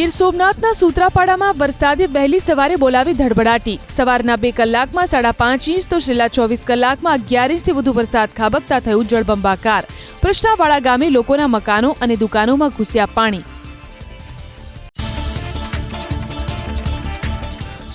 ગીર સોમનાથના સૂત્રાપાડામાં વરસાદે વહેલી સવારે બોલાવી ધડબડાટી। સવારના 2 કલાકમાં 5.5 ઇંચ તો છેલ્લા 24 કલાકમાં 11 ઇંચથી વધુ વરસાદ ખાબકતા થયું જળબંબાકાર। પ્રશ્નાવાડા ગામે લોકોના મકાનો અને દુકાનોમાં ઘૂસ્યા પાણી।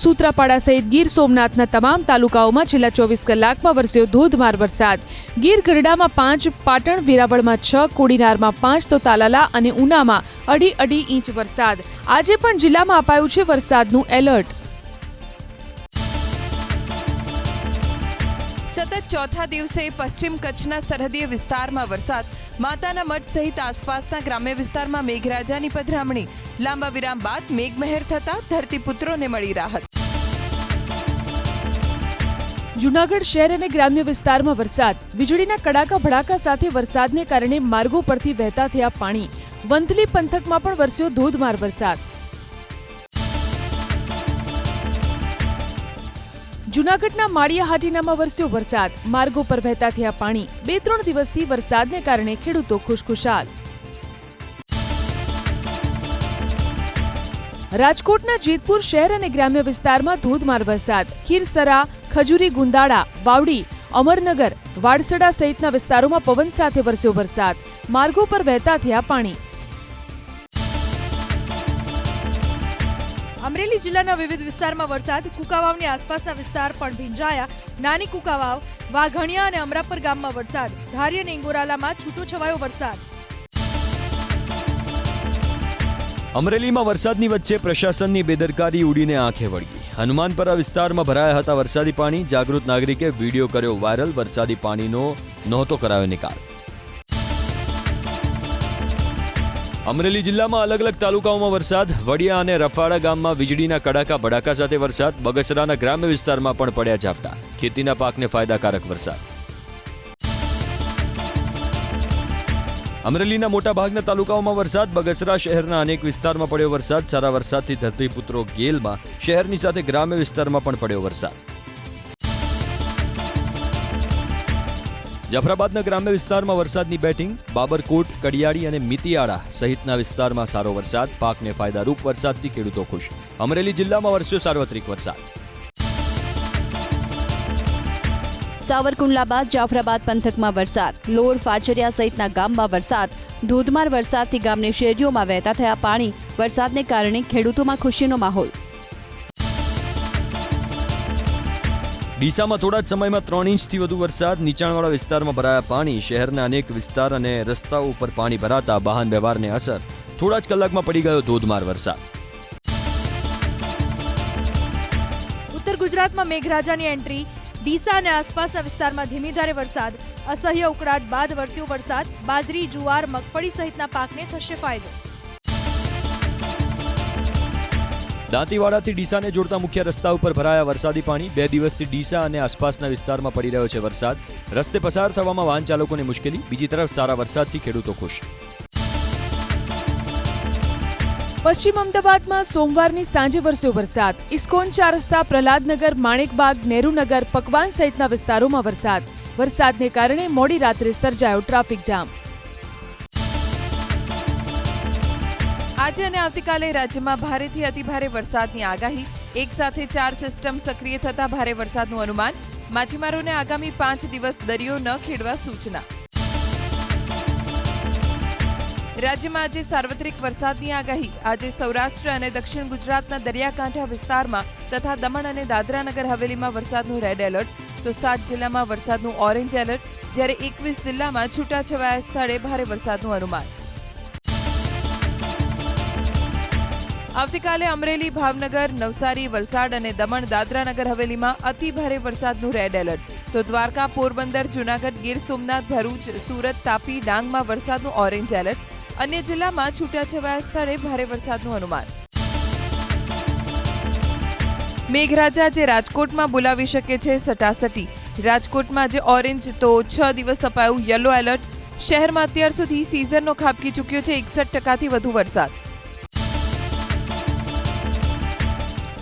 સૂત્રાપાડા સહિત ગીર સોમનાથના તમામ તાલુકાઓમાં છેલ્લા 24 કલાકમાં વરસ્યો ધોધમાર વરસાદ। ગીર ગઢડામાં 5, પાટણ વેરાવળમાં 6, કોડીનારમાં 5 તો તાલાલા અને ઉનામાં 2.5 ઇંચ વરસાદ। આજે પણ જિલ્લામાં અપાયું છે વરસાદનું એલર્ટ। સતત ચોથા દિવસે પશ્ચિમ કચ્છના સરહદીય વિસ્તારમાં વરસાદ। માતાના મઢ સહિત આસપાસના ગ્રામ્ય વિસ્તારમાં મેઘરાજાની પધરામણી। લાંબા વિરામ બાદ મેઘમહેર થતા ધરતીપુત્રોને મળી રાહત। જૂનાગઢ શહેર અને ગ્રામ્ય વિસ્તારમાં વરસાદ। વીજળીના કડાકા ભડાકા સાથે વરસાદને કારણે માર્ગો પરથી વહેતા થયા પાણી। વંથલી પંથકમાં પણ વરસ્યો ધોધમાર વરસાદ। જૂનાગઢના માળિયા હાટીનામાં વરસ્યો વરસાદ। માર્ગો પર વહેતા થયા પાણી। 2-3 દિવસથી વરસાદને કારણે ખેડૂતો ખુશખુશાલ। રાજકોટના જેતપુર શહેર અને ગ્રામ્ય વિસ્તારમાં ધોધમાર વરસાદ। ખીરસરા, ખજૂરી ગુંદાળા, વાવડી, અમરનગર, વાડસડા સહિતના વિસ્તારોમાં પવન સાથે વરસ્યો વરસાદ। માર્ગો પર વહેતા થયા પાણી। અમરેલી જિલ્લાના વિવિધ વિસ્તારમાં વરસાદ। કુકાવાવની આસપાસના વિસ્તાર પણ ભીંજાયા। નાની કુકાવાવ, વાઘણિયા અને અમરાપર ગામમાં વરસાદ। ધારી અને ઇંગોરાલામાં છૂટોછવાયો વરસાદ। અમરેલીમાં વરસાદની વચ્ચે પ્રશાસનની બેદરકારી ઉડીને આંખે વળગી। હનુમાનપરા વિસ્તારમાં ભરાયા હતા વરસાદી પાણી। જાગૃત નાગરિકે વિડીયો કર્યો વાયરલ। વરસાદી પાણીનો નહોતો કરાયો નિકાલ। અમરેલી જિલ્લામાં અલગ અલગ તાલુકાઓમાં વરસાદ। વડિયા અને રફાડા ગામમાં વીજળીના કડાકા ભડાકા સાથે વરસાદ। બગસરાના ગ્રામ્ય વિસ્તારમાં પણ પડ્યા ઝાપટા। ખેતીના પાકને ફાયદાકારક વરસાદ। અમરેલીના મોટાભાગના તાલુકાઓમાં વરસાદ। બગસરા શહેરના અનેક વિસ્તારમાં પડ્યો વરસાદ। સારા વરસાદથી ધરતીપુત્રો ગેલમાં। શહેરની સાથે ગ્રામ્ય વિસ્તારમાં પણ પડ્યો વરસાદ। જાફરાબાદના ગ્રામ્ય વિસ્તારમાં વરસાદની બેટિંગ। બાબરકોટ, કડિયાળી અને મિતિયાળા સહિતના વિસ્તારમાં સારો વરસાદ। પાકને ફાયદારૂપ વરસાદથી ખેડૂતો ખુશ। અમરેલી જિલ્લામાં વરસ્યો સાર્વત્રિક વરસાદ। સાવરકુંડલા બાદ જાફરાબાદ પંથકમાં વરસાદ। લોર, ફાચરિયા સહિતના ગામમાં વરસાદ। ધોધમાર વરસાદથી ગામની શેરીઓમાં વહેતા થયા પાણી। વરસાદને કારણે ખેડૂતોમાં ખુશીનો માહોલ। ડીસામાં થોડા જ સમયમાં 3 ઇંચથી વધુ વરસાદ। નીચાણવાળા વિસ્તારમાં ભરાયા પાણી। શહેરના અનેક વિસ્તાર અને રસ્તાઓ ઉપર પાણી ભરાતા વાહન વ્યવહારને અસર। થોડા જ કલાકમાં પડી ગયો ધોધમાર વરસાદ। ઉત્તર ગુજરાતમાં મેઘરાજાની એન્ટ્રી। ડીસા અને આસપાસના વિસ્તારમાં ધીમી ધારે વરસાદ। અસહ્ય ઉકળાટ બાદ વરસ્યો વરસાદ। બાજરી, જુવાર, મગફળી સહિતના પાકને થશે ફાયદો। દાંતીવાડાથી ડીસાને જોડતા મુખ્ય રસ્તા ઉપર ભરાયા વરસાદી પાણી। 2 દિવસથી ડીસા અને આસપાસના વિસ્તારમાં પડી રહ્યો છે વરસાદ। રસ્તે પસાર થવામાં વાહન ચાલકોને મુશ્કેલી। બીજી તરફ સારા વરસાદથી ખેડૂતો ખુશ। પશ્ચિમ અમદાવાદમાં સોમવારની સાંજે વરસ્યો વરસાદ। ઇસ્કોન 4 રસ્તા, પ્રહલાદનગર, માણેકબાગ, નેહરુનગર, પકવાન સહિતના વિસ્તારોમાં વરસાદ। વરસાદને કારણે મોડી રાત્રે સર્જાયો ટ્રાફિક જામ। આજે અને આવતીકાલે રાજ્યમાં ભારેથી અતિભારે વરસાદની આગાહી। એક સાથે 4 સિસ્ટમ સક્રિય થતા ભારે વરસાદનું અનુમાન। માછીમારોને આગામી 5 દિવસ દરિયો ન ખેડવા સૂચના। રાજ્યમાં આજે સાર્વત્રિક વરસાદની આગાહી। આજે સૌરાષ્ટ્ર અને દક્ષિણ ગુજરાતના દરિયાકાંઠા વિસ્તારમાં તથા દમણ અને દાદરાનગર હવેલીમાં વરસાદનું રેડ એલર્ટ તો 7 જિલ્લામાં વરસાદનું ઓરેન્જ એલર્ટ, જ્યારે 21 જિલ્લામાં છૂટાછવાયા સ્થળે ભારે વરસાદનું અનુમાન। આવતીકાલે અમરેલી, ભાવનગર, નવસારી, વલસાડ અને દમણ દાદરાનગર હવેલીમાં અતિ ભારે વરસાદનું રેડ એલર્ટ તો દ્વારકા, પોરબંદર, જૂનાગઢ, ગીર સોમનાથ, ભરૂચ, સુરત, તાપી, ડાંગમાં વરસાદનું ઓરેન્જ એલર્ટ। અન્ય જિલ્લામાં છૂટાછવાયા સ્થળે ભારે વરસાદનું અનુમાન। મેઘરાજા આજે રાજકોટમાં બોલાવી શકે છે સટાસટી। રાજકોટમાં આજે ઓરેન્જ તો 6 દિવસ અપાયું યલો એલર્ટ। શહેરમાં અત્યાર સુધી સિઝનનો ખાબકી ચૂક્યો છે 61% વધુ વરસાદ।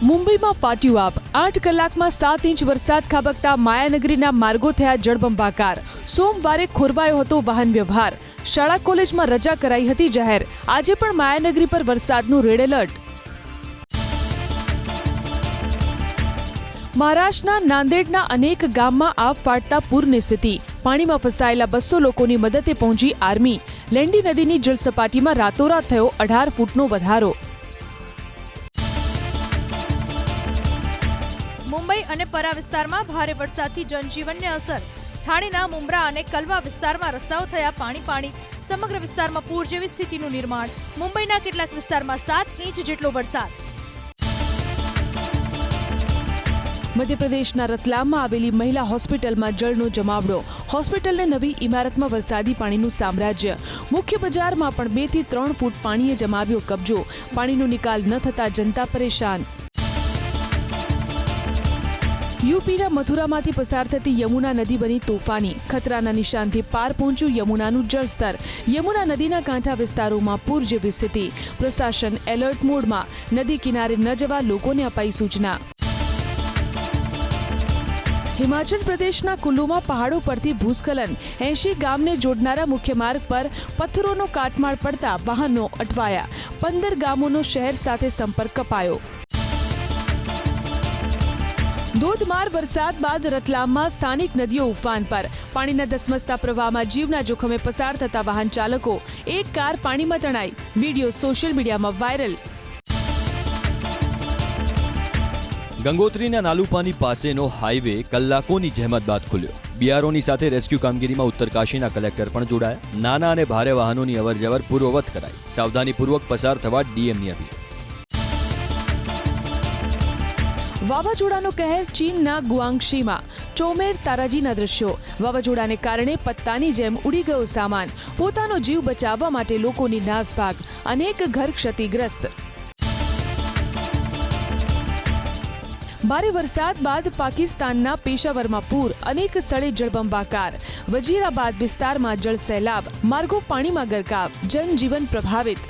મુંબઈમાં ફાટ્યું આપ 8 કલાકમાં 7 ઇંચ વરસાદ ખાબકતા માયાનગરીના માર્ગો થયા જળબંબાકાર. સોમવારે ખોરવાયો હતો વાહન વ્યવહાર. શાળા કોલેજમાં રજા કરાઈ હતી જાહેર. આજે પણ માયાનગરી પર વરસાદનું રેડ એલર્ટ. મહારાષ્ટ્રના નાંદેડના અનેક ગામમાં આબ ફાટતા પૂરની સ્થિતિ. પાણીમાં ફસાયેલા 200 લોકોની મદદે પહોંચી આર્મી. લેન્ડી નદીની જળસપાટીમાં રાતોરાત થયો 18 ફૂટનો વધારો. મુંબઈ અને પરા વિસ્તારમાં ભારે વરસાદથી જનજીવનને અસર. થાણેના મુંબ્રા અને કલવા વિસ્તારમાં રસ્તાઓ થયા પાણી. સમગ્ર વિસ્તારમાં પૂર જેવી સ્થિતિનું નિર્માણ. મુંબઈના કેટલાક વિસ્તારમાં 7 ઇંચ જેટલો વરસાદ. મધ્યપ્રદેશના રતલામમાં આવેલી મહિલા હોસ્પિટલમાં જળનો જમાવડો. હોસ્પિટલની નવી ઇમારતમાં વરસાદી પાણીનું સામ્રાજ્ય. મુખ્ય બજારમાં પણ 2 થી 3 ફૂટ પાણીએ જમાવ્યો કબજો. પાણીનો નિકાલ ન થતા જનતા પરેશાન. યુપીના મથુરામાંથી પસાર થતી યમુના નદી બની તોફાની. ખતરાના નિશાનથી પાર પહોંચ્યું યમુનાનું જળસ્તર. યમુના નદીના કાંઠા વિસ્તારોમાં પૂર જેવી સ્થિતિ. પ્રશાસન એલર્ટ મોડમાં. નદી કિનારે ન જવા લોકોને અપાઈ સૂચના. હિમાચલ પ્રદેશના કુલ્લુમાં પહાડો પરથી ભૂસ્ખલન. 80 ગામને જોડનારા મુખ્ય માર્ગ પર પથ્થરોનો કાટમાળ પડતા વાહનો અટવાયા. 15 ગામોનો શહેર સાથે સંપર્ક કપાયો. ધોધમાર વરસાદ બાદ રતલામમાં સ્થાનિક નદીઓ ઉફાન પર. પાણીના ધસમસતા પ્રવાહમાં જીવના જોખમે પસાર થતા વાહન ચાલકો. એક કાર પાણીમાં તણાઈ. વિડીયો સોશિયલ મીડિયામાં વાયરલ. ગંગોત્રીના નાલુપાની પાસેનો હાઈવે કલાકોની જહેમત બાદ ખુલ્યો. બીઆરઓની સાથે રેસ્ક્યુ કામગીરીમાં ઉત્તરકાશીના કલેક્ટર પણ જોડાયા. નાના અને ભારે વાહનોની અવરજવર પૂર્વવત કરાઈ. સાવધાનીપૂર્વક પસાર થવા ડીએમની અપીલ. વાવાઝોડાનો કહેર ચીનના ગુઆંગશીમાં. ચોમેર તારાજીના દ્રશ્યો. વાવાઝોડાને કારણે પત્તાની જેમ ઉડી ગયો સામાન. પોતાનો જીવ બચાવવા માટે લોકોની નાસભાગ. અનેક ઘર ક્ષતિગ્રસ્ત. ભારે વરસાદ બાદ પાકિસ્તાનના પેશાવરમાં પૂર. અનેક સ્થળે જળબંબાકાર. વજીરાબાદ વિસ્તારમાં જળ સૈલાબ. માર્ગો પાણીમાં ગરકાવ. જનજીવન પ્રભાવિત.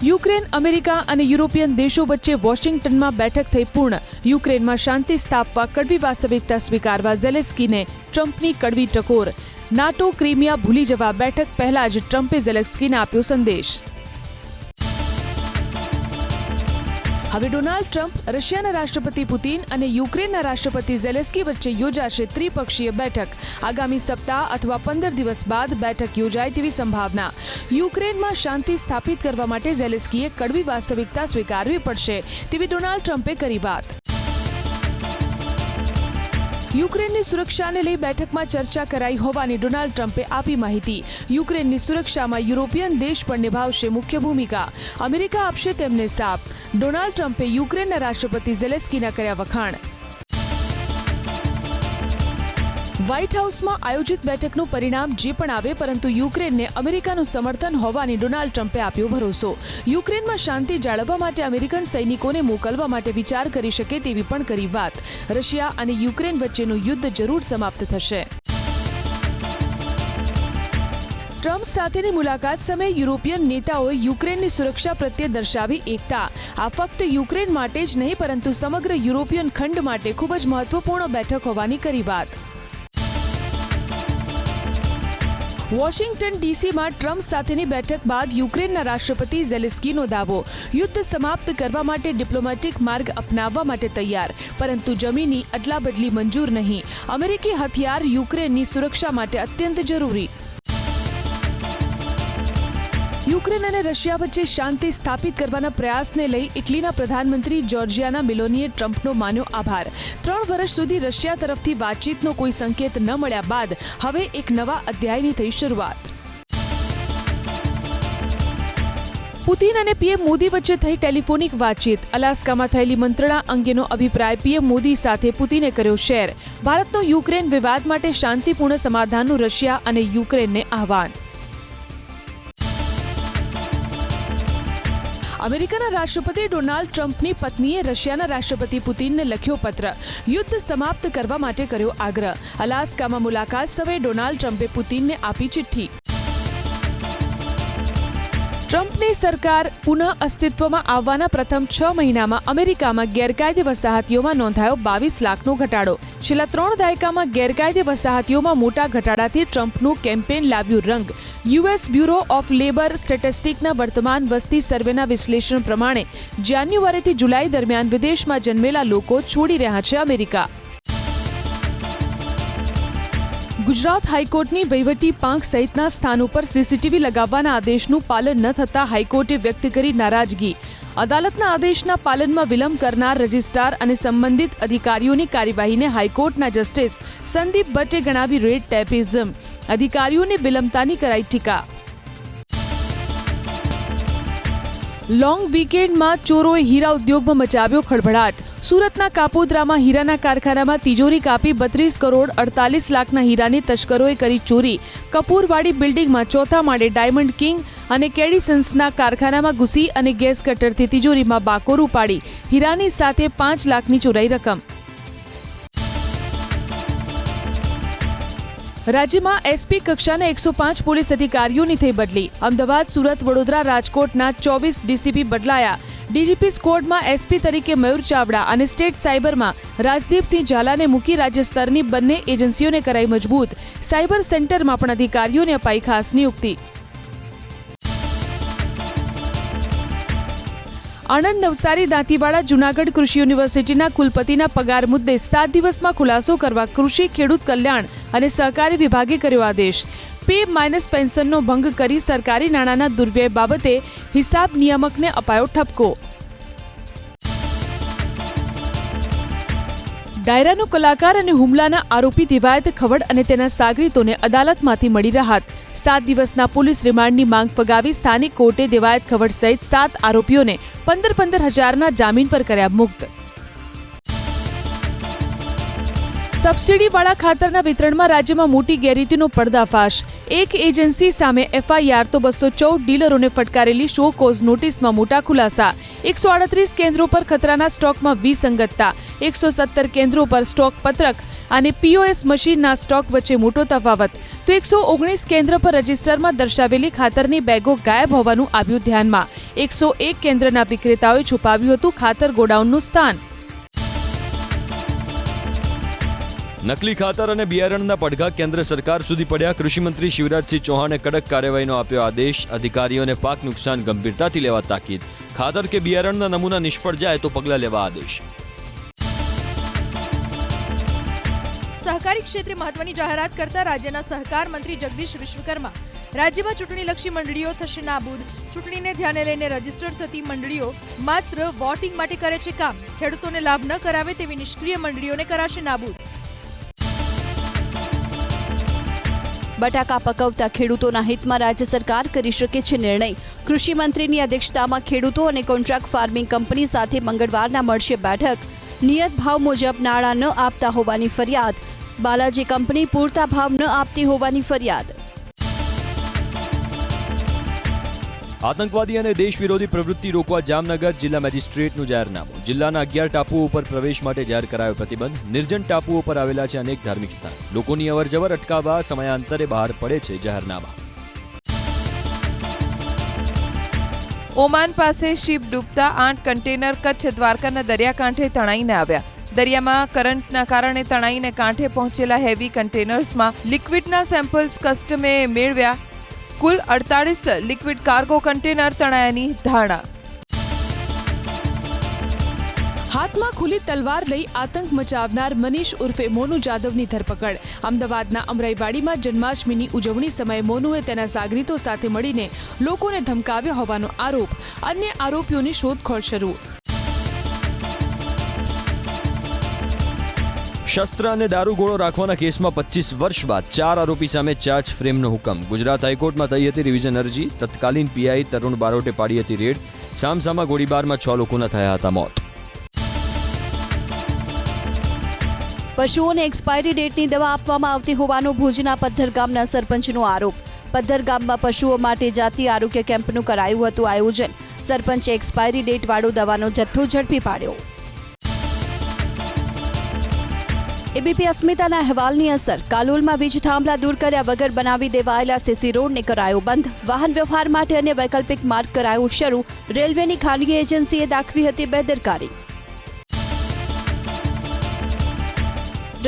યુક્રેન, અમેરિકા અને યુરોપિયન દેશો વચ્ચે વોશિંગ્ટનમાં બેઠક થઈ પૂર્ણ. યુક્રેનમાં શાંતિ સ્થાપવા કડવી વાસ્તવિકતા સ્વીકારવા ઝેલેન્સ્કીને ટ્રમ્પની કડવી ટકોર. નાટો ક્રિમિયા ભૂલી જવા બેઠક પહેલા જ ટ્રમ્પે ઝેલેન્સ્કીને આપ્યો સંદેશ. હવે ડોનાલ્ડ ટ્રમ્પ, રશિયાના રાષ્ટ્રપતિ પુતિન અને યુક્રેનના રાષ્ટ્રપતિ ઝેલેન્સ્કી વચ્ચે યોજાશે ત્રિપક્ષીય બેઠક. આગામી સપ્તાહ અથવા 15 દિવસ બાદ બેઠક યોજાય તેવી સંભાવના. યુક્રેનમાં શાંતિ સ્થાપિત કરવા માટે ઝેલેન્સ્કીએ કડવી વાસ્તવિકતા સ્વીકારવી પડશે તેવી ડોનાલ્ડ ટ્રમ્પે કરી વાત. યુક્રેનની સુરક્ષાને લઈ બેઠકમાં ચર્ચા કરાઈ હોવાની ડોનાલ્ડ ટ્રમ્પે આપી માહિતી. યુક્રેનની સુરક્ષામાં યુરોપિયન દેશ પણ નિભાવશે મુખ્ય ભૂમિકા. અમેરિકા આપશે તેમને સાથ. ડોનાલ્ડ ટ્રમ્પે યુક્રેનના રાષ્ટ્રપતિ ઝેલેન્સ્કીના કર્યા વખાણ. વ્હાઇટ હાઉસમાં આયોજિત બેઠકનું પરિણામ જે પણ આવે, પરંતુ યુક્રેનને અમેરિકાનું સમર્થન હોવાની ડોનાલ્ડ ટ્રમ્પે આપ્યો ભરોસો. યુક્રેનમાં શાંતિ જાળવવા માટે અમેરિકન સૈનિકોને મોકલવા માટે વિચાર કરી શકે તેવી પણ કરી વાત. રશિયા અને યુક્રેન વચ્ચેનું યુદ્ધ જરૂર સમાપ્ત થશે. ટ્રમ્પ સાથેની મુલાકાત સમયે યુરોપિયન નેતાઓએ યુક્રેનની સુરક્ષા પ્રત્યે દર્શાવી એકતા. આ ફક્ત યુક્રેન માટે જ નહીં, પરંતુ સમગ્ર યુરોપિયન ખંડ માટે ખૂબ જ મહત્વપૂર્ણ બેઠક હોવાની કરી વાત. વોશિંગ્ટન ડીસીમાં ટ્રમ્પ સાથેની બેઠક બાદ યુક્રેનના રાષ્ટ્રપતિ ઝેલેન્સ્કીનો દાવો. યુદ્ધ સમાપ્ત કરવા માટે ડિપ્લોમેટિક માર્ગ અપનાવવા માટે તૈયાર, પરંતુ જમીની અદલાબદલી મંજૂર નહીં. અમેરિકી હથિયાર યુક્રેનની સુરક્ષા માટે અત્યંત જરૂરી. યુક્રેન અને રશિયા વચ્ચે શાંતિ સ્થાપિત કરવાના પ્રયાસને લઈ ઇટલીના પ્રધાનમંત્રી જોર્જિયાના મેલોનીએ ટ્રમ્પનો માન્યો આભાર. 3 વર્ષ સુધી રશિયા તરફથી વાતચીતનો કોઈ સંકેત ન મળ્યા બાદ હવે એક નવા અધ્યાયની થઈ શરૂઆત. પુતિન અને પીએમ મોદી વચ્ચે થઈ ટેલિફોનિક વાતચીત. અલાસ્કામાં થયેલી મંત્રણા અંગેનો અભિપ્રાય પીએમ મોદી સાથે પુતિને કર્યો શેર. ભારતનો યુક્રેન વિવાદ માટે શાંતિપૂર્ણ સમાધાનનું રશિયા અને યુક્રેનને આહવાન. અમેરિકાના રાષ્ટ્રપતિ ડોનાલ્ડ ટ્રમ્પની પત્નીએ રશિયાના રાષ્ટ્રપતિ પુતિનને લખ્યો પત્ર. યુદ્ધ સમાપ્ત કરવા માટે કર્યો આગ્રહ. અલાસ્કામાં મુલાકાત સમયે ડોનાલ્ડ ટ્રમ્પે પુતિનને આપી ચિઠ્ઠી. ટ્રમ્પની સરકાર પુનઃ અસ્તિત્વમાં આવવાના પ્રથમ 6 મહિનામાં અમેરિકામાં ગેરકાયદે વસાહતીઓમાં નોંધાયો 22 લાખનો ઘટાડો. છેલ્લા 3 દાયકામાં ગેરકાયદે વસાહતીઓમાં મોટા ઘટાડાથી ટ્રમ્પનું કેમ્પેન લાવ્યું રંગ. યુએસ બ્યુરો ઓફ લેબર સ્ટેટિસ્ટિક્સના વર્તમાન વસ્તી સર્વેના વિશ્લેષણ પ્રમાણે જાન્યુઆરીથી જુલાઈ દરમિયાન વિદેશમાં જન્મેલા લોકો છોડી રહ્યા છે અમેરિકા. ગુજરાત હાઈકોર્ટની વહીવટી પાંખ સહિતના સ્થાનો પર સીસીટીવી લગાવવાના આદેશનું પાલન ન થતાં હાઈકોર્ટે વ્યક્ત કરી નારાજગી. અદાલતના આદેશના પાલનમાં વિલંબ કરનાર રજિસ્ટ્રાર અને સંબંધિત અધિકારીઓની કાર્યવાહીને હાઈકોર્ટના જસ્ટિસ સંદીપ ભટ્ટે ગણાવી રેડ ટેપિઝમ. અધિકારીઓને વિલંબતાની કરાઈ ટીકા. લોંગ વીકેન્ડમાં ચોરોએ હીરા ઉદ્યોગમાં મચાવ્યો ખળભળાટ. સુરતના કાપોદ્રામાં હીરાના કારખાનામાં તિજોરી કાપી 32 કરોડ 48 લાખના હીરાની તસ્કરોએ કરી ચોરી. કપૂરવાડી બિલ્ડિંગમાં ચોથા માળે ડાયમંડ કિંગ અને કેડિસન્સના કારખાનામાં ઘૂસી અને ગેસ કટરથી તિજોરીમાં બાકોર ઉપાડી હીરાની સાથે 5 લાખની ચોરાઈ રકમ. રાજ્યમાં એસપી કક્ષાના 105 પોલીસ અધિકારીઓની થઈ બદલી. અમદાવાદ, સુરત, વડોદરા, રાજકોટના 24 ડીસીપી બદલાયા. ડીજીપી સ્કોડમાં એસપી તરીકે મયુર ચાવડા અને સ્ટેટ સાયબરમાં રાજદીપસિંહ ઝાલાને મૂકી રાજ્ય સ્તરની બંને એજન્સીઓને કરાઈ મજબૂત. સાયબર સેન્ટરમાં પણ અધિકારીઓને અપાઈ ખાસ નિયુક્તિ. આણંદ, નવસારી, દાંતીવાડા, જૂનાગઢ કૃષિ યુનિવર્સિટીના કુલપતિના પગાર મુદ્દે 7 દિવસમાં ખુલાસો કરવા કૃષિ, ખેડૂત કલ્યાણ અને સહકારી વિભાગે કર્યો આદેશ. પે માઇનસ પેન્શનનો ભંગ કરી સરકારી નાણાંના દુર્વ્યય બાબતે હિસાબ નિયામકને અપાયો ઠપકો. ડાયરાનો કલાકાર અને હુમલાના આરોપી દિવાયત ખવડ અને તેના સાગરીતોને અદાલતમાંથી મળી રાહત. 7 દિવસના પોલીસ રિમાન્ડની માંગ ફગાવી સ્થાનિક કોર્ટે દિવાયત ખવડ સહિત 7 આરોપીઓને 15 હજારના જામીન પર કર્યા મુક્ત. સબસિડીવાળા ખાતરના વિતરણમાં રાજ્યમાં મોટી ગેરરીતિનો પર્દાફાશ. એક એજન્સી સામે એફઆઈઆર તો 214 ડીલરોને ફટકારેલી શો કોઝ નોટિસમાં મોટા ખુલાસા. 138 કેન્દ્રો પર ખતરાના સ્ટોકમાં વિસંગતતા. 117 કેન્દ્રો પર સ્ટોક પત્રક અને પીઓએસ મશીનના સ્ટોક વચ્ચે મોટો તફાવત. તો 119 કેન્દ્ર પર રજિસ્ટરમાં દર્શાવેલી ખાતરની બેગો ગાયબ હોવાનું આવ્યું ધ્યાનમાં. 101 કેન્દ્રના વિક્રેતાઓએ છુપાવ્યું હતું ખાતર ગોડાઉનનું સ્થાન. નકલી ખાતર અને બિયારણના પડઘા કેન્દ્ર સરકાર સુધી પડ્યા. કૃષિમંત્રી શિવરાજસિંહ ચૌહાણે કડક કાર્યવાહીનો આપ્યો આદેશ. અધિકારીઓને પાક નુકસાન ગંભીરતાથી લેવા તાકીદ. ખાતર કે બિયારણના નમૂના નિષ્ફળ જાય તો પગલાં લેવા આદેશ. સહકારી ક્ષેત્રે મહત્વની જાહેરાત કરતા રાજ્યના સહકાર મંત્રી જગદીશ વિશ્વકર્મા. રાજ્યમાં ચૂંટણીલક્ષી મંડળીઓ થશે નાબૂદ. ચૂંટણીને ધ્યાને લઈને રજીસ્ટર થતી મંડળીઓ માત્ર વોટિંગ માટે કરે છે કામ. ખેડૂતોને લાભ ન કરાવે તેવી નિષ્ક્રિય મંડળીઓને કરાશે નાબૂદ. બટાકા પકવતા ખેડૂતોના હિતમાં રાજ્ય સરકાર કરી શકે છે નિર્ણય. કૃષિ મંત્રીની અધ્યક્ષતામાં ખેડૂતો અને કોન્ટ્રાક્ટ ફાર્મિંગ કંપની સાથે મંગળવારના મળશે બેઠક. નિયત ભાવ મુજબ નાણાં ન આપતા હોવાની ફરિયાદ. બાલાજી કંપની પૂરતા ભાવ ન આપતી હોવાની ફરિયાદ. આતંકવાદી અને દેશ વિરોધી પ્રવૃત્તિ રોકવા જામનગર જિલ્લા મેજિસ્ટ્રેટનું જાહેરનામું. જિલ્લાના 11 ટાપુઓ ઉપર પ્રવેશ માટે જાહેર કરાયો પ્રતિબંધ. નિર્જન ટાપુઓ પર આવેલા છે અનેક ધાર્મિક સ્થાન. લોકોની અવરજવર અટકાવવા સમયાંતરે બહાર પડે છે જાહેરનામા. ઓમાન પાસે શિપ ડૂબતા 8 કન્ટેનર કચ્છ દ્વારકાના દરિયાકાંઠે તણાઈને આવ્યા. દરિયામાં કરંટના કારણે તણાઈને કાંઠે પહોંચેલા હેવી કન્ટેનર્સમાં લિક્વિડના સેમ્પલ્સ કસ્ટમે મેળવ્યા. કુલ 48 લિક્વિડ કાર્ગો કન્ટેનર તણાયાની ધારણા. હાથમાં ખુલ્લી તલવાર લઈ આતંક મચાવનાર મનીષ ઉર્ફે મોનુ જાદવની ધરપકડ. અમદાવાદના અમરાઈવાડીમાં જન્માષ્ટમીની ઉજવણી સમયે મોનુએ તેના સાગરીતો સાથે મળીને લોકોને ધમકાવ્યા હોવાનો આરોપ. અન્ય આરોપીઓની શોધખોળ શરૂ. શસ્ત્ર અને દારૂગોળો રાખવાના કેસમાં 25 વર્ષ બાદ 4 આરોપી સામે ચાર્જ ફ્રેમનો હુકમ. ગુજરાત હાઈકોર્ટમાં થઈ હતી રિવિઝન અરજી. તત્કાલીન પીઆઈ તરુણ બારોટે પાડી હતી રેડ. સામસામા ગોળીબારમાં 6 લોકોના થયા હતા મોત. પશુઓને એક્સપાયરી ડેટની દવા આપવામાં આવતી હોવાનો ભુજના પદ્ધર ગામના સરપંચનો આરોપ. પદ્ધર ગામમાં પશુઓ માટે જાતીય આરોગ્ય કેમ્પનું કરાયું હતું આયોજન. સરપંચે એક્સપાયરી ડેટવાળો દવાનો જથ્થો ઝડપી પાડ્યો. એબીપી અસ્મિતાના અહેવાલની અસર કાલોલમાં વીજ થાંભલા દૂર કર્યા વગર બનાવી દેવાયેલા સીસી રોડને કરાયો બંધ. વાહન વ્યવહાર માટે અન્ય વૈકલ્પિક માર્ગ કરાયો શરૂ. રેલવેની ખાનગી એજન્સીએ દાખવી હતી બેદરકારી.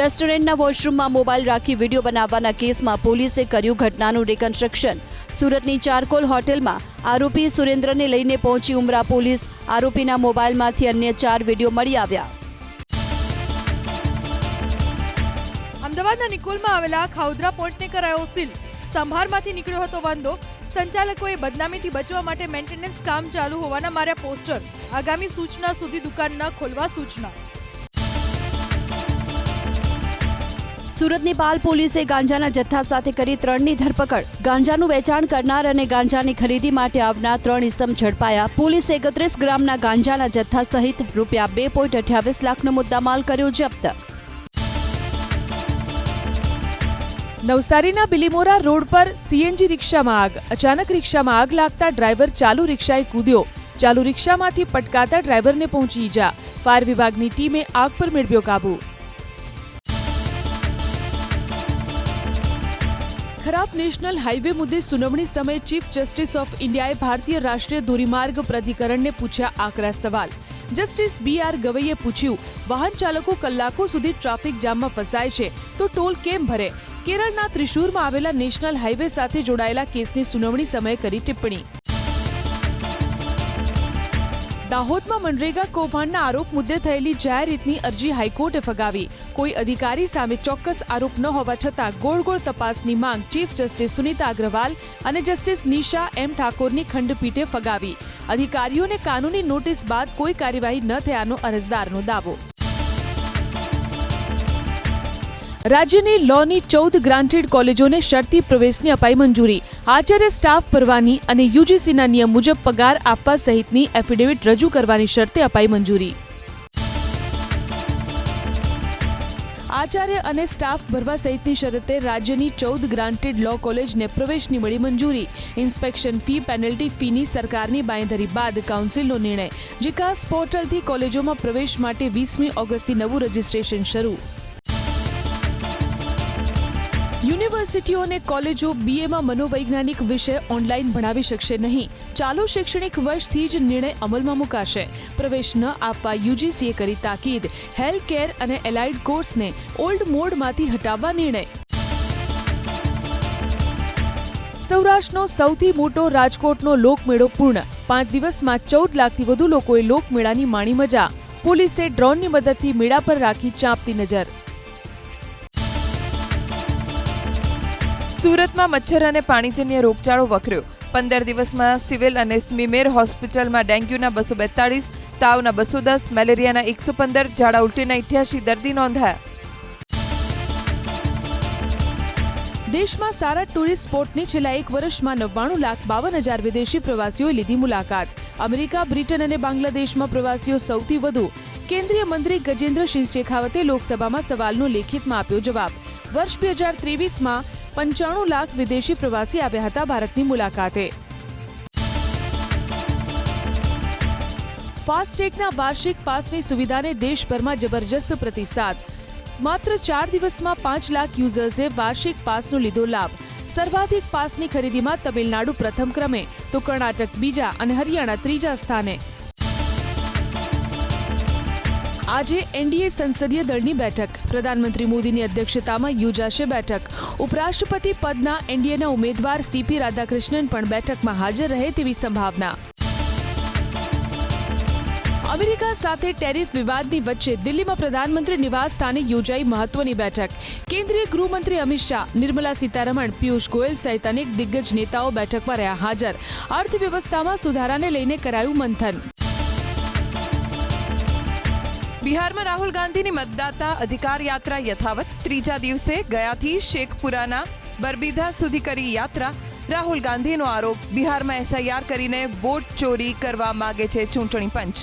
રેસ્ટોરન્ટના વોશરૂમમાં મોબાઈલ રાખી વિડીયો બનાવવાના કેસમાં પોલીસે કર્યું ઘટનાનું રિકન્સ્ટ્રક્શન. સુરતની ચારકોલ હોટેલમાં આરોપી સુરેન્દ્રને લઈને પહોંચી ઉમરા પોલીસ. આરોપીના મોબાઈલમાંથી અન્ય 4 વિડીયો મળી આવ્યા. અમદાવાદના નિકોલમાં આવેલા ખાઉદરા પોઈન્ટને કરાયો સીલ. સંભારમાંથી નીકળ્યો હતો વાંધો. સંચાલકોએ બદનામીથી બચવા માટે મેન્ટેનન્સ કામ ચાલુ હોવાના માર્યા પોસ્ટર. આગામી સૂચના સુધી દુકાન ન ખોલવા સૂચના. સુરતની પાલ પોલીસે ગાંજાના જથ્થા સાથે કરી 3ની ધરપકડ. ગાંજાનું વેચાણ કરનાર અને ગાંજાની ખરીદી માટે આવનાર 3 ઇસમ ઝડપાયા. પોલીસે 31 ગ્રામના ગાંજાના જથ્થા સહિત રૂપિયા 2.28 લાખનો મુદ્દામાલ કર્યો જપ્ત. નવસારીના બિલીમોરા રોડ પર સીએનજી રિક્ષામાં આગ. અચાનક રિક્ષામાં આગ લાગતા ડ્રાઈવર ચાલુ રિક્ષાએ કૂદ્યો. ચાલુ રિક્ષામાંથી પટકાતા ડ્રાઈવરને પહોંચી ઈજા. ફાયર વિભાગની ટીમે આગ પર મેળવ્યો કાબુ. ખરાબ નેશનલ હાઈવે મુદ્દે સુનાવણી સમયે ચીફ જસ્ટિસ ઓફ ઇન્ડિયાએ ભારતીય રાષ્ટ્રીય ધોરીમાર્ગ પ્રાધિકરણને પૂછ્યા આકરા સવાલ. જસ્ટિસ BR ગવઈએ પૂછ્યું, વાહન ચાલકો કલાકો સુધી ટ્રાફિક જામમાં ફસાય છે તો ટોલ કેમ ભરે? કેરળના ત્રિશુરમાં આવેલા નેશનલ હાઈવે સાથે જોડાયેલા કેસની સુનાવણી સમયે કરી ટિપ્પણી. દાહોદમાં મનરેગા કૌભાંડના આરોપ મુદ્દે થયેલી જાહેર હિતની અરજી હાઈકોર્ટે ફગાવી. કોઈ અધિકારી સામે ચોક્કસ આરોપ ન હોવા છતાં ગોળ ગોળ તપાસની માંગ ચીફ જસ્ટિસ સુનીતા અગ્રવાલ અને જસ્ટિસ નિશા M ઠાકોરની ખંડપીઠે ફગાવી. અધિકારીઓને કાનૂની નોટિસ બાદ કોઈ કાર્યવાહી ન થયાનો અરજદારનો દાવો. રાજ્યની લોની 14 ગ્રાન્ટેડ કોલેજોને શરતી પ્રવેશની અપાઈ મંજૂરી. આચાર્ય સ્ટાફ ભરવાની અને યુજીસીના નિયમ મુજબ પગાર આપવા સહિતની એફિડેવિટ રજૂ કરવાની શરતે અપાઈ મંજૂરી. આચાર્ય અને સ્ટાફ ભરવા સહિતની શરતે રાજ્યની 14 ગ્રાન્ટેડ લો કોલેજને પ્રવેશની મળી મંજૂરી. ઇન્સ્પેક્શન ફી પેનલ્ટી ફીની સરકારની બાંયધરી બાદ કાઉન્સિલનો નિર્ણય. જીકાસ પોર્ટલથી કોલેજોમાં પ્રવેશ માટે 20મી ઓગસ્ટથી નવું રજીસ્ટ્રેશન શરૂ. યુનિવર્સિટીઓ અને કોલેજો BAમાં મનોવૈજ્ઞાનિક વિષય ઓનલાઈન ભણાવી શકશે નહીં. ચાલુ શૈક્ષણિક વર્ષથી જ નિર્ણય અમલમાં મુકાશે. પ્રવેશ ન આપવા યુજીસીએ કરી તાકીદ. હેલ્થ કેર અને એલાઇડ કોર્સને ઓલ્ડ મોડમાંથી હટાવવા નિર્ણય. સૌરાષ્ટ્રનો સૌથી મોટો રાજકોટનો લોકમેળો પૂર્ણ. 5 દિવસમાં 14 લાખથી વધુ લોકોએ લોકમેળાની માણી મજા. પોલીસે ડ્રોનની મદદથી મેળા પર રાખી ચાંપતી નજર. સુરતમાં મચ્છર અને પાણીજન્ય રોગચાળો વકર્યો. 15 દિવસમાં સિવિલ અને સ્મીમેર હોસ્પિટલમાં ડેન્ગ્યુના 242, તાવના 210, મેલેરિયાના 115, ઝાડા ઉલટીના 88 દર્દી નોંધાયા. દેશમાં સારા ટુરિસ્ટ સ્પોટની છેલ્લા 1 વર્ષમાં 99,52,000 વિદેશી પ્રવાસીઓએ લીધી મુલાકાત. અમેરિકા, બ્રિટન અને બાંગ્લાદેશમાં પ્રવાસીઓ સૌથી વધુ. કેન્દ્રીય મંત્રી ગજેન્દ્રસિંહ શેખાવતે લોકસભામાં સવાલનો લેખિતમાં આપ્યો જવાબ. વર્ષ 2023માં 95 લાખ વિદેશી પ્રવાસી આવ્યા હતા ભારતની મુલાકાતે. ફાસ્ટેગના વાર્ષિક પાસની સુવિધાને દેશભરમાં જબરજસ્ત પ્રતિસાદ. માત્ર 4 દિવસમાં 5 લાખ યુઝર્સે વાર્ષિક પાસનો લીધો લાભ. સર્વાધિક પાસની ખરીદીમાં તમિલનાડુ પ્રથમ ક્રમે તો કર્ણાટક બીજા અને હરિયાણા ત્રીજા સ્થાને. આજે NDA સંસદીય દળની બેઠક. પ્રધાનમંત્રી મોદીની અધ્યક્ષતામાં યોજાશે બેઠક. ઉપરાષ્ટ્રપતિ પદના NDAના ઉમેદવાર CP રાધાકૃષ્ણન પણ બેઠકમાં હાજર રહે તેવી સંભાવના. અમેરિકા સાથે ટેરિફ વિવાદની વચ્ચે દિલ્હીમાં પ્રધાનમંત્રી નિવાસ સ્થાને યોજાઈ મહત્વની બેઠક. કેન્દ્રીય ગૃહમંત્રી અમિત શાહ, નિર્મલા સીતારમણ, પિયુષ ગોયલ સહિત અનેક દિગ્ગજ નેતાઓ બેઠકમાં રહ્યા હાજર. અર્થવ્યવસ્થામાં સુધારાને લઈને કરાયું મંથન. બિહારમાં રાહુલ ગાંધીની મતદાતા અધિકાર યાત્રા યથાવત. 3જા દિવસે ગયાથી શેખપુરાના બરબીધા સુધી કરી યાત્રા. રાહુલ ગાંધીનો આરોપ, બિહારમાં SIR કરીને વોટ ચોરી કરવા માગે છે ચૂંટણી પંચ.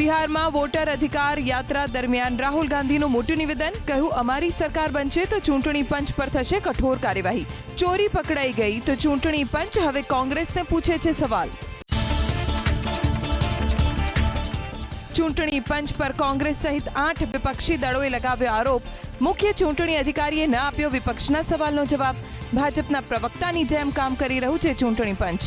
બિહારમાં વોટર અધિકાર યાત્રા દરમિયાન રાહુલ ગાંધીનું મોટું નિવેદન. કહ્યું, અમારી સરકાર બનશે તો ચૂંટણી પંચ પર થશે કઠોર કાર્યવાહી. ચોરી પકડાઈ ગઈ તો ચૂંટણી પંચ હવે કોંગ્રેસને પૂછે છે સવાલ. ચૂંટણી પંચ પર કોંગ્રેસ સહિત 8 વિપક્ષી દળોએ લગાવ્યો આરોપ. મુખ્ય ચૂંટણી અધિકારીએ ન આપ્યો વિપક્ષના સવાલનો જવાબ. ભાજપના પ્રવક્તાની જેમ કામ કરી રહ્યું છે ચૂંટણી પંચ.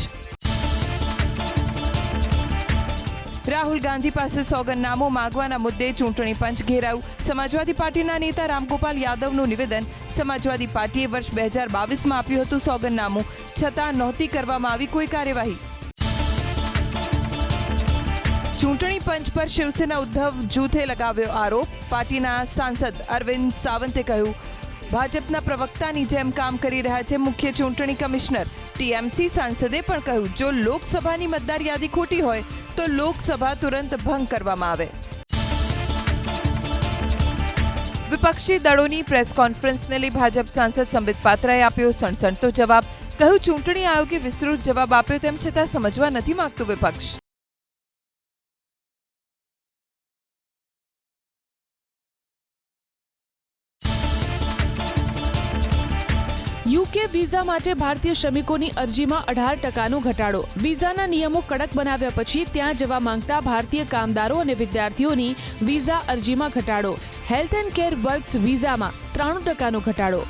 રાહુલ ગાંધી પાસે સોગંદનામું માંગવાના મુદ્દે ચૂંટણી પંચ ઘેરાયું. સમાજવાદી પાર્ટીના નેતા રામગોપાલ યાદવનું નિવેદન. સમાજવાદી પાર્ટીએ વર્ષ 2022માં આપ્યું હતું સોગંદનામું, છતાં નહોતી કરવામાં આવી કોઈ કાર્યવાહી. ચૂંટણી પંચ પર શિવસેના ઉદ્ધવ જૂથે લગાવ્યો આરોપ. પાર્ટીના સાંસદ અરવિંદ સાવંતે કહ્યું, ભાજપના પ્રવક્તાની જેમ કામ કરી રહ્યા છે મુખ્ય ચૂંટણી કમિશનર. ટીએમસી સાંસદે પણ કહ્યું, જો લોકસભાની મતદાર યાદી ખોટી હોય તો લોકસભા તુરંત ભંગ કરવામાં આવે. વિપક્ષી દળોની પ્રેસ કોન્ફરન્સને લઈ ભાજપ સાંસદ સંબિત પાત્રાએ આપ્યો સણસણતો જવાબ. કહ્યું, ચૂંટણી આયોગે વિસ્તૃત જવાબ આપ્યો, તેમ છતાં સમજવા નથી માંગતું વિપક્ષ. યુકે વિઝા માટે ભારતીય શ્રમિકોની અરજીમાં 18% ઘટાડો. વિઝાના નિયમો કડક બનાવ્યા પછી ત્યાં જવા માંગતા ભારતીય કામદારો અને વિદ્યાર્થીઓની વિઝા અરજીમાં ઘટાડો. હેલ્થ એન્ડ કેર વર્ક્સ વિઝામાં 93% ઘટાડો.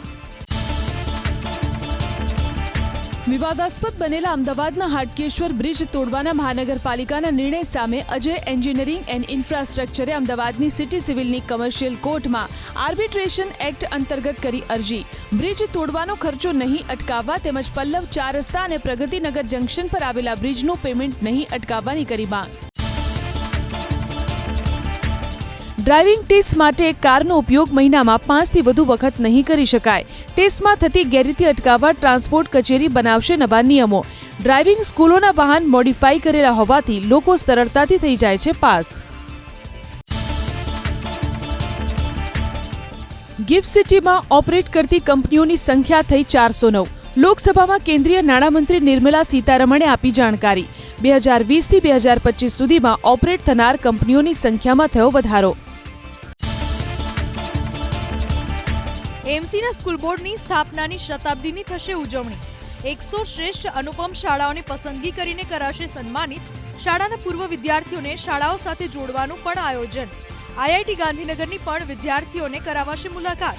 વિવાદાસ્પદ બનેલા અમદાવાદના હાટકેશ્વર બ્રિજ તોડવાના મહાનગરપાલિકાના નિર્ણય સામે અજય એન્જિનિયરિંગ એન્ડ ઇન્ફ્રાસ્ટ્રક્ચરે અમદાવાદની સિટી સિવિલની કમર્શિયલ કોર્ટમાં આર્બિટ્રેશન એક્ટ અંતર્ગત કરી અરજી. બ્રિજ તોડવાનો ખર્ચો નહીં અટકાવવા તેમજ પલ્લવ 4 રસ્તા અને પ્રગતિનગર જંકશન પર આવેલા બ્રિજનું પેમેન્ટ નહીં અટકાવવાની કરી માંગ. ડ્રાઇવિંગ ટેસ્ટ માટે કારનો ઉપયોગ મહિનામાં 5 થી વધુ વખત નહીં કરી શકાય. ટેસ્ટમાં થતી ગેરરીતિ અટકાવવા ટ્રાન્સપોર્ટ કચેરી બનાવશે નવા નિયમો. ડ્રાઇવિંગ સ્કૂલોના વાહન મોડિફાઈ કરેલા હોવાથી લોકો સરળતાથી થઈ જાય છે પાસ. ગિફ્ટ સિટીમાં ઓપરેટ કરતી કંપનીઓની સંખ્યા થઈ 409. લોકસભામાં કેન્દ્રીય નાણામંત્રી નિર્મલા સીતારમણે આપી જાણકારી. 2020 થી 2025 સુધીમાં ઓપરેટ થનાર કંપનીઓની સંખ્યામાં થયો વધારો. એમસીના સ્કૂલ બોર્ડની સ્થાપનાની શતાબ્દીની થશે ઉજવણી. 100 શ્રેષ્ઠ અનુપમ શાળાઓની પસંદગી કરીને કરાશે સન્માનિત. શાળાના પૂર્વ વિદ્યાર્થીઓને શાળાઓ સાથે જોડવાનું પણ આયોજન. આઈઆઈટી ગાંધીનગરની પણ વિદ્યાર્થીઓને કરાવાશે મુલાકાત.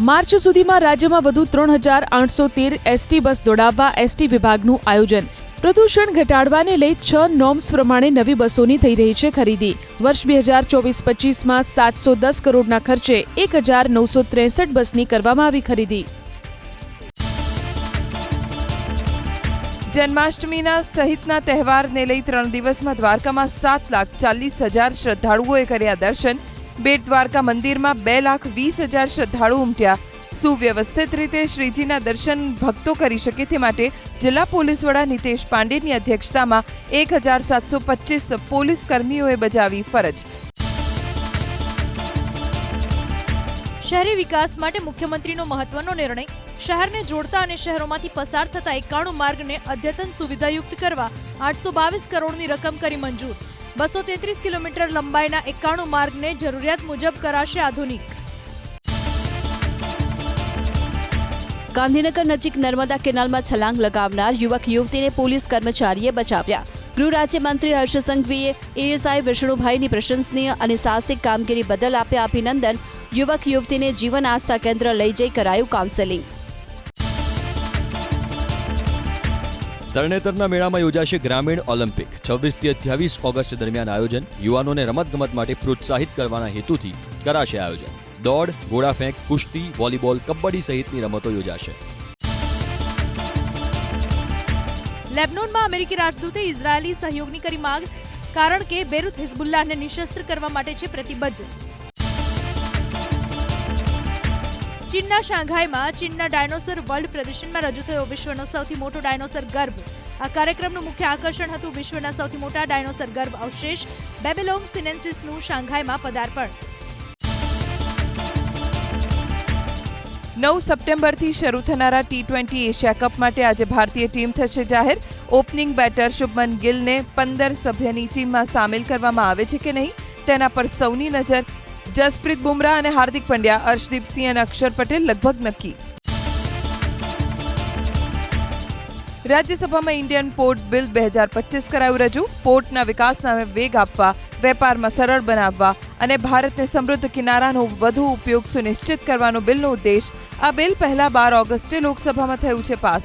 માર્ચ સુધીમાં રાજ્યમાં વધુ 3813 એસટી બસ દોડાવવા એસટી વિભાગનું આયોજન. પ્રદૂષણ ઘટાડવાને લઈ 6 નોર્મ્સ પ્રમાણે નવી બસોની થઈ રહી છે ખરીદી. વર્ષ 2024-25માં 710 કરોડના ખર્ચે 1963 બસની કરવામાં આવી ખરીદી. જન્માષ્ટમીના સહિતના તહેવારને લઈ 3 દિવસમાં દ્વારકામાં 7,40,000 શ્રદ્ધાળુઓએ કર્યા દર્શન. બેટ દ્વારકા મંદિરમાં 2,20,000 શ્રદ્ધાળુ ઉમટ્યા. સુવ્યવસ્થિત રીતે શ્રીજીના દર્શન ભક્તો કરી શકે તે માટે જિલ્લા પોલીસ વડા નિતેશ પાંડેની અધ્યક્ષતામાં 1,725 પોલીસ કર્મીઓએ બજાવી ફરજ. શહેરી વિકાસ માટે મુખ્યમંત્રીનો મહત્વનો નિર્ણય. શહેરને જોડતા અને શહેરોમાંથી પસાર થતા 91 માર્ગને અદ્યતન સુવિધાયુક્ત કરવા 822 કરોડની રકમ કરી મંજૂર. 233 કિલોમીટર લંબાઈના 91 માર્ગને જરૂરિયાત મુજબ કરાશે આધુનિક. ગાંધીનગર નજીક નર્મદા કેનાલમાં છલાંગ લગાવનાર યુવક યુવતીને પોલીસ કર્મચારીએ બચાવ્યા. ગૃહ રાજ્યમંત્રી હર્ષ સંઘવીએ એએસઆઈ વિષ્ણુભાઈની પ્રશંસનીય અને સાહસિક કામગીરી બદલ આપ્યા અભિનંદન. યુવક યુવતીને જીવન આસ્થા કેન્દ્ર લઈ જઈ કરાયું કાઉન્સેલિંગ. તરણેતરના મેળામાં યોજાશે ગ્રામીણ ઓલિમ્પિક. 26 થી 28 ઓગસ્ટ દરમિયાન આયોજન. યુવાનોને રમતગમત માટે પ્રોત્સાહિત કરવાના હેતુથી કરાશે આયોજન. દોડ, ઘોડા ફેંક, કુશ્તી, વોલીબોલ, કબડ્ડી સહિતની રમતો યોજાશે. લેબનોનમાં અમેરિકી રાજદૂતે ઇઝરાયેલી સહયોગની કરી માંગ, કારણ કે બેરૂત હિઝબુલ્લાહને નિશસ્ત્ર કરવા માટે છે પ્રતિબદ્ધ. ચીનના શાંઘાઈમાં ચીનના ડાયનોસર વર્લ્ડ પ્રદર્શનમાં રજૂ થયો વિશ્વનો સૌથી મોટો ડાયનોસર ગર્ભ. આ કાર્યક્રમનું મુખ્ય આકર્ષણ હતું વિશ્વના સૌથી મોટા ડાયનોસર ગર્ભ અવશેષ બેબીલોન સિનેન્સિસનું શાંઘાઈમાં પદાર્પણ. 9 સપ્ટેમ્બરથી શરૂ થનારા T20 એશિયા કપ માટે આજે ભારતીય ટીમ થશે જાહેર. ઓપનિંગ બેટર શુભમન ગિલને 15 સભ્યની ટીમમાં સામેલ કરવામાં આવે છે કે નહીં તેના પર સૌની નજર. જસપ્રીત બુમરાહ અને હાર્દિક પંડ્યા, અર્શદીપ સિંહ અને અક્ષર પટેલ લગભગ નક્કી. રાજ્યસભામાં ઇન્ડિયન પોર્ટ બિલ 2025 કરાયું રજૂ. પોર્ટના વિકાસ નામે વેગ આપવા, વેપારમાં સરળ બનાવવા અને ભારતને સમૃદ્ધ કિનારાનો વધુ ઉપયોગ સુનિશ્ચિત કરવાનો બિલનો ઉદ્દેશ. આ બિલ પહેલા 12 ઓગસ્ટે લોકસભામાં થયું છે પાસ.